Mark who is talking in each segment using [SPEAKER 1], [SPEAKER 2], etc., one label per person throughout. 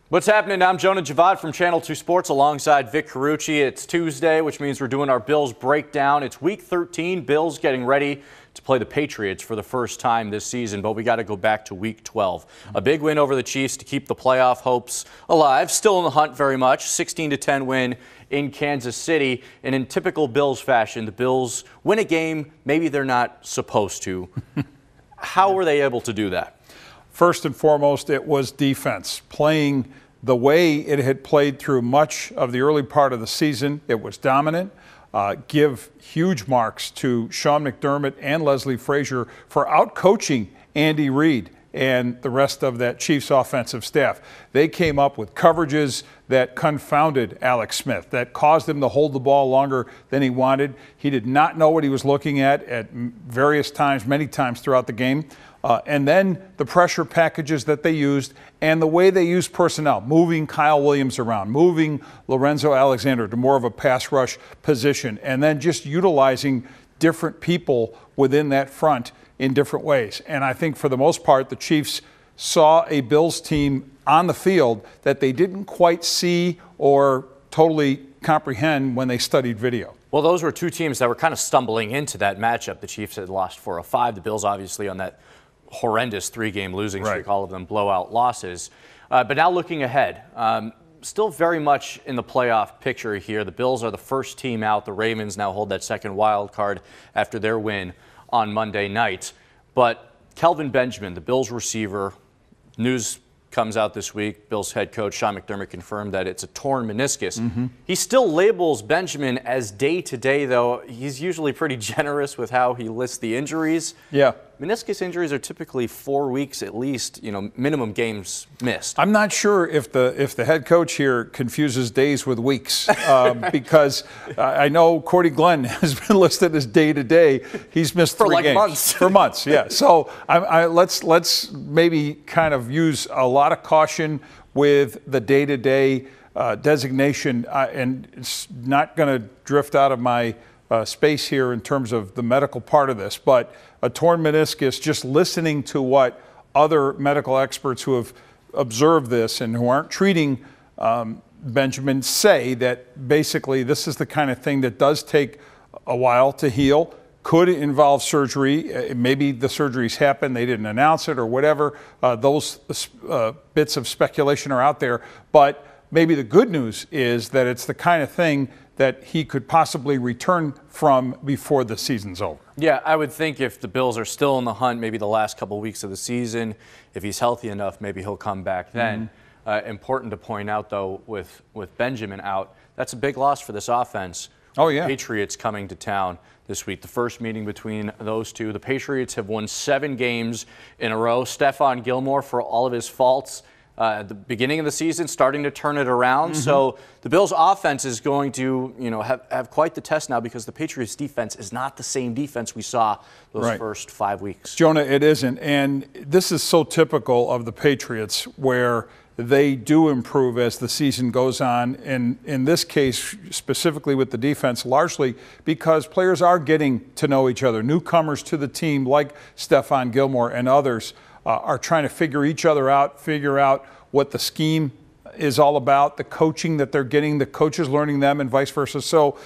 [SPEAKER 1] What's happening? I'm Jonah and Vic from Channel 2 Sports alongside Vic Carucci. It's Tuesday, which means we're doing our Bills breakdown. It's Week 13. Bills getting ready to play the Patriots for the first time this season, but we got to go back to Week 12. A big win over the Chiefs to keep the playoff hopes alive. Still in the hunt very much. 16-10 win in Kansas City. And in typical Bills fashion, the Bills win a game maybe they're not supposed to. How were they able to do that?
[SPEAKER 2] First and foremost, it was defense. Playing the way it had played through much of the early part of the season, it was dominant. Give huge marks to Sean McDermott and Leslie Frazier for out-coaching Andy Reid and the rest of that Chiefs offensive staff. They came up with coverages that confounded Alex Smith, that caused him to hold the ball longer than he wanted. He did not know what he was looking at various times, many times throughout the game. And then the pressure packages that they used and the way they used personnel, moving Kyle Williams around, moving Lorenzo Alexander to more of a pass rush position, and then just utilizing different people within that front in different ways. And I think for the most part, the Chiefs saw a Bills team on the field that they didn't quite see or totally comprehend when they studied video.
[SPEAKER 1] Well, those were two teams that were kind of stumbling into that matchup. The Chiefs had lost 4 of 5. The Bills obviously on that horrendous 3-game losing streak, all of them blowout losses. But now looking ahead, still very much in the playoff picture here. The Bills are the first team out. The Ravens now hold that second wild card after their win on Monday night. But Kelvin Benjamin, the Bills receiver, news comes out this week. Bills head coach Sean McDermott confirmed that it's a torn meniscus. He still labels Benjamin as day-to-day, though. He's usually pretty generous with how he lists the injuries.
[SPEAKER 2] Yeah.
[SPEAKER 1] Meniscus injuries are typically 4 weeks at least, minimum games missed.
[SPEAKER 2] I'm not sure if the head coach here confuses days with weeks because I know Cordy Glenn has been listed as day-to-day. He's missed 3 games.
[SPEAKER 1] Months.
[SPEAKER 2] For months, yeah. So let's maybe kind of use a lot of caution with the day-to-day designation, and it's not going to drift out of my space here in terms of the medical part of this, but a torn meniscus, just listening to what other medical experts who have observed this and who aren't treating Benjamin say, that basically this is the kind of thing that does take a while to heal, could involve surgery. Maybe the surgeries happen, they didn't announce it or whatever. Those bits of speculation are out there, but maybe the good news is that it's the kind of thing that he could possibly return from before the season's over.
[SPEAKER 1] Yeah, I would think if the Bills are still in the hunt, maybe the last couple of weeks of the season, if he's healthy enough, maybe he'll come back then. Important to point out, though, with Benjamin out, that's a big loss for this offense.
[SPEAKER 2] Oh, yeah.
[SPEAKER 1] Patriots coming to town this week. The first meeting between those two. The Patriots have won 7 games in a row. Stephon Gilmore, for all of his faults, at the beginning of the season, starting to turn it around. So the Bills' offense is going to, have quite the test now, because the Patriots' defense is not the same defense we saw those first 5 weeks.
[SPEAKER 2] Jonah, it isn't. And this is so typical of the Patriots, where they do improve as the season goes on. And in this case, specifically with the defense, largely because players are getting to know each other. Newcomers to the team, like Stephon Gilmore and others, are trying to figure each other out, figure out what the scheme is all about, the coaching that they're getting, the coaches learning them, and vice versa. So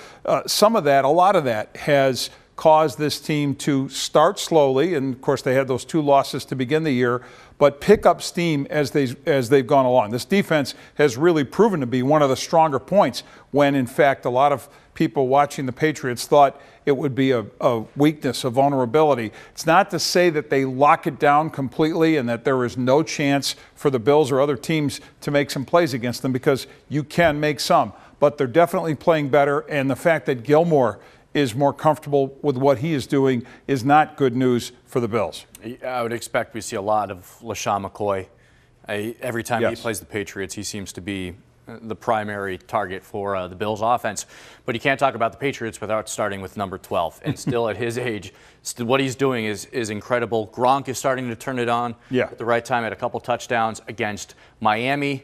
[SPEAKER 2] some of that, a lot of that, has caused this team to start slowly, and of course they had those 2 losses to begin the year, but pick up steam as they've gone along. This defense has really proven to be one of the stronger points, when in fact a lot of people watching the Patriots thought it would be a weakness, a vulnerability. It's not to say that they lock it down completely and that there is no chance for the Bills or other teams to make some plays against them, because you can make some. But they're definitely playing better, and the fact that Gilmore is more comfortable with what he is doing is not good news for the Bills.
[SPEAKER 1] I would expect we see a lot of LaShawn McCoy. Every time he plays the Patriots, he seems to be the primary target for the Bills offense. But you can't talk about the Patriots without starting with number 12. And still at his age, what he's doing is incredible. Gronk is starting to turn it on at the right time, at a couple touchdowns against Miami.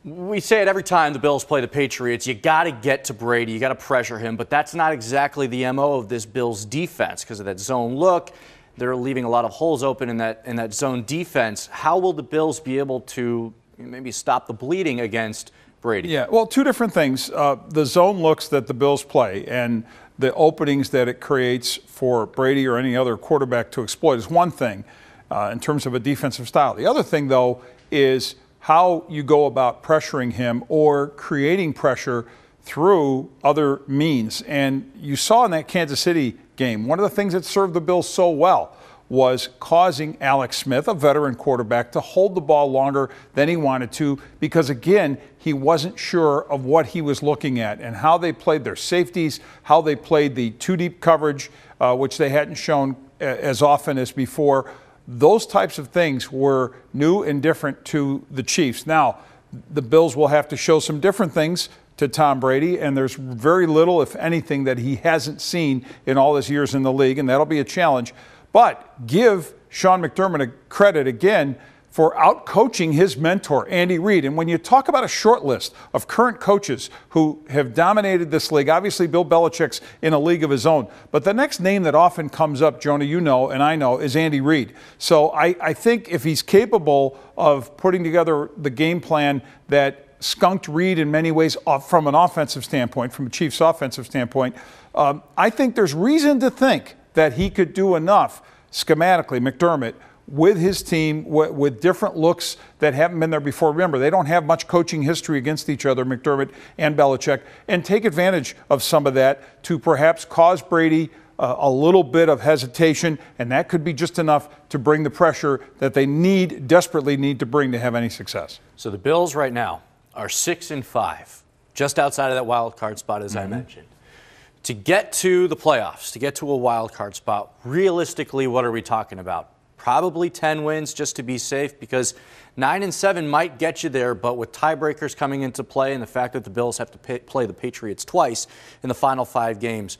[SPEAKER 1] We say it every time the Bills play the Patriots. You got to get to Brady. You got to pressure him. But that's not exactly the MO of this Bills defense, because of that zone look. They're leaving a lot of holes open in that zone defense. How will the Bills be able to maybe stop the bleeding against Brady?
[SPEAKER 2] Yeah, well, two different things. The zone looks that the Bills play and the openings that it creates for Brady or any other quarterback to exploit is one thing in terms of a defensive style. The other thing, though, is how you go about pressuring him or creating pressure through other means. And you saw in that Kansas City game, one of the things that served the Bills so well was causing Alex Smith, a veteran quarterback, to hold the ball longer than he wanted to because, again, he wasn't sure of what he was looking at and how they played their safeties, how they played the two-deep coverage, which they hadn't shown as often as before. Those types of things were new and different to the Chiefs. Now, the Bills will have to show some different things to Tom Brady, and there's very little, if anything, that he hasn't seen in all his years in the league, and that'll be a challenge. But give Sean McDermott a credit again for out-coaching his mentor, Andy Reid. And when you talk about a short list of current coaches who have dominated this league, obviously Bill Belichick's in a league of his own. But the next name that often comes up, Jonah, you know, and I know, is Andy Reid. So I think if he's capable of putting together the game plan that skunked Reid in many ways from an offensive standpoint, from a Chiefs offensive standpoint, I think there's reason to think that he could do enough schematically, McDermott, with his team, with different looks that haven't been there before. Remember, they don't have much coaching history against each other, McDermott and Belichick, and take advantage of some of that to perhaps cause Brady a little bit of hesitation, and that could be just enough to bring the pressure that they desperately need to bring to have any success.
[SPEAKER 1] So the Bills right now are 6-5, just outside of that wild card spot, as I mentioned. To get to the playoffs, to get to a wild card spot, realistically, what are we talking about? Probably 10 wins just to be safe, because 9-7 might get you there, but with tiebreakers coming into play and the fact that the Bills have to play the Patriots twice in the final 5 games,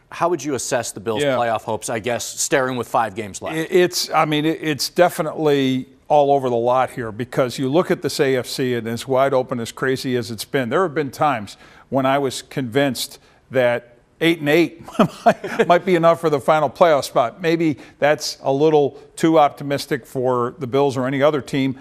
[SPEAKER 1] how would you assess the Bills' playoff hopes, I guess, staring with 5 games left?
[SPEAKER 2] It's definitely all over the lot here, because you look at this AFC and as wide open, as crazy as it's been. There have been times when I was convinced that 8-8 might be enough for the final playoff spot. Maybe that's a little too optimistic for the Bills or any other team.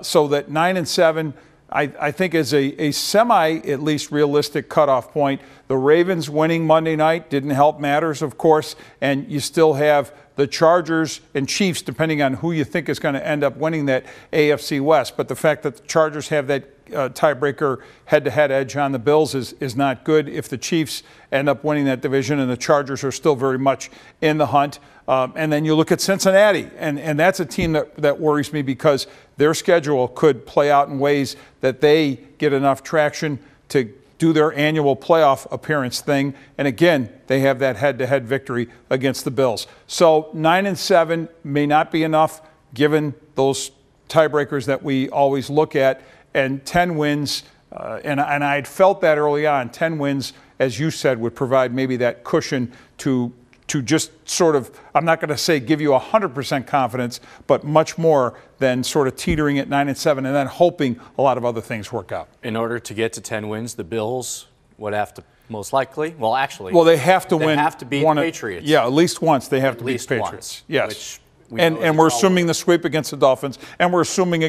[SPEAKER 2] So that 9-7, I think, is a semi, at least, realistic cutoff point. The Ravens winning Monday night didn't help matters, of course, and you still have the Chargers and Chiefs, depending on who you think is going to end up winning that AFC West. But the fact that the Chargers have that tiebreaker head-to-head edge on the Bills is not good if the Chiefs end up winning that division and the Chargers are still very much in the hunt. And then you look at Cincinnati, and that's a team that worries me, because their schedule could play out in ways that they get enough traction to do their annual playoff appearance thing. And again, they have that head-to-head victory against the Bills. So 9-7 may not be enough given those tiebreakers that we always look at. And 10 wins, and I'd felt that early on, 10 wins, as you said, would provide maybe that cushion to just sort of, I'm not going to say give you 100% confidence, but much more than sort of teetering at 9-7 and then hoping a lot of other things work out.
[SPEAKER 1] In order to get to 10 wins, the Bills would have to most likely,
[SPEAKER 2] they have to win.
[SPEAKER 1] They have to beat the Patriots.
[SPEAKER 2] Yeah, at least once they have to beat the Patriots. Yes. And we're assuming the sweep against the Dolphins, and we're assuming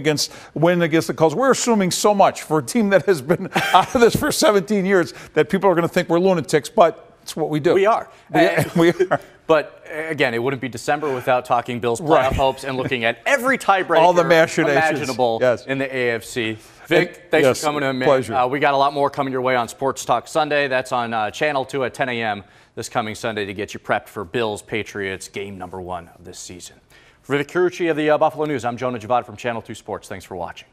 [SPEAKER 2] win against the Colts. We're assuming so much for a team that has been out of this for 17 years that people are going to think we're lunatics, but it's what we do.
[SPEAKER 1] We are.
[SPEAKER 2] We are.
[SPEAKER 1] But again, it wouldn't be December without talking Bills playoff hopes and looking at every tiebreaker
[SPEAKER 2] all the machinations
[SPEAKER 1] imaginable in the AFC. Vic, thanks for coming in, man.
[SPEAKER 2] Pleasure.
[SPEAKER 1] We got a lot more coming your way on Sports Talk Sunday. That's on Channel 2 at 10 a.m. this coming Sunday to get you prepped for Bills-Patriots game number 1 of this season. For Vic Carucci of the Buffalo News, I'm Jonah Javad from Channel 2 Sports. Thanks for watching.